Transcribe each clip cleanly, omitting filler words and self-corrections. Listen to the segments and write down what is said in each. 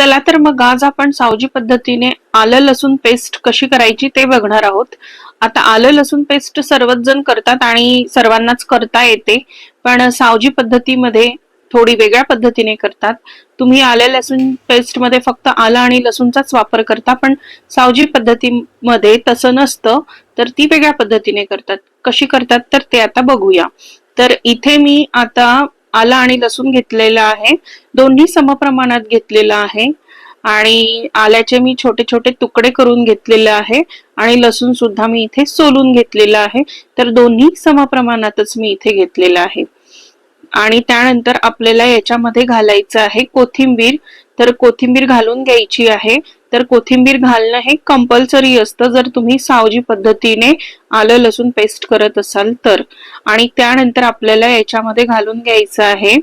चला तर मग आज आपण सावजी पद्धतीने आलं लसूण पेस्ट कशी करायची ते बघणार आहोत। आता आलं लसूण पेस्ट सर्वच जण करतात आणि सर्वांनाच करता येते, पण सावजी पद्धतीमध्ये थोडी वेगळ्या पद्धतीने करतात। तुम्ही आलं लसूण पेस्ट मध्ये फक्त आलं आणि लसूणचाच वापर करता, पण सावजी पद्धतीमध्ये तसं नसतं, तर ती वेगळ्या पद्धतीने करतात। कशी करतात तर ते आता बघूया। तर इथे मी आता आलं आणि लसूण घेतलेला आहे, दोन्ही समप्रमाणात घेतलेला आहे आणि आल्याचे मी छोटे छोटे तुकडे करून घेतलेले आहे आणि लसूण सुद्धा मी इथे सोलून घेतलेला आहे। तर दोन्ही समप्रमाणातच मी इथे घेतलेला आहे आणि त्यानंतर आपल्याला याच्यामध्ये घालायचं आहे कोथिंबीर। तर कोथिंबीर घालून घ्यायची आहे। तर कोथिंबीर घालणं हे कंपल्सरी असतं जर तुम्ही सावजी पद्धतीने आलं लसूण पेस्ट करत असाल तर। आणि त्यानंतर आपल्याला याच्यामध्ये घालून घ्यायचं आहे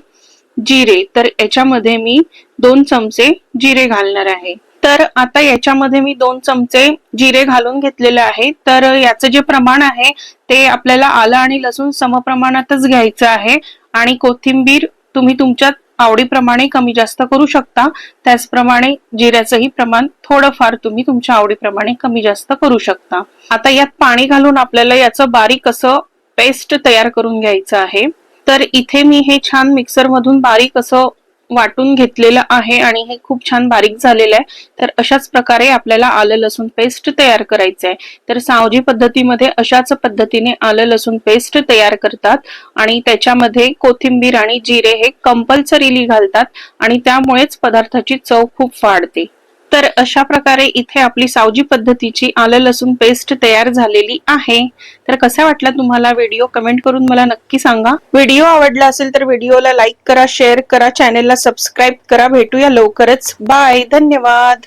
जिरे। तर याच्यामध्ये मी 2 चमचे जिरे घालणार आहे। तर आता याच्यामध्ये मी 2 चमचे जिरे घालून घेतलेले आहे। तर याचं जे प्रमाण आहे ते आपल्याला आलं आणि लसूण समप्रमाणातच घ्यायचं आहे आणि कोथिंबीर तुम्ही तुमच्या आवडीप्रमाणे कमी जास्त करू शकता। त्याचप्रमाणे जिऱ्याचंही प्रमाण थोडंफार तुम्ही तुमच्या आवडीप्रमाणे कमी जास्त करू शकता। आता यात पाणी घालून आपल्याला याचं बारीक असं पेस्ट तयार करून घ्यायचं आहे। तर इथे मी हे छान मिक्सर मधून बारीक असं वाटून घेतलेलं आहे आणि हे खूप छान बारीक झालेलं आहे। तर अशाच प्रकारे आपल्याला आलं लसूण पेस्ट तयार करायचं आहे। तर सावजी पद्धतीमध्ये अशाच पद्धतीने आलं लसूण पेस्ट तयार करतात आणि त्याच्यामध्ये कोथिंबीर आणि जिरे हे कंपल्सरीली घालतात आणि त्यामुळेच पदार्थाची चव खूप वाढते। तर अशा प्रकारे इथे आपली सावजी पद्धतीची आलं लसूण पेस्ट तयार झालेली आहे। तर कसा वाटला तुम्हाला व्हिडिओ कमेंट करून मला नक्की सांगा। व्हिडिओ आवडला असेल तर व्हिडिओला लाईक करा, शेअर करा, चॅनेलला सबस्क्राईब करा। भेटूया लवकरच, बाय, धन्यवाद।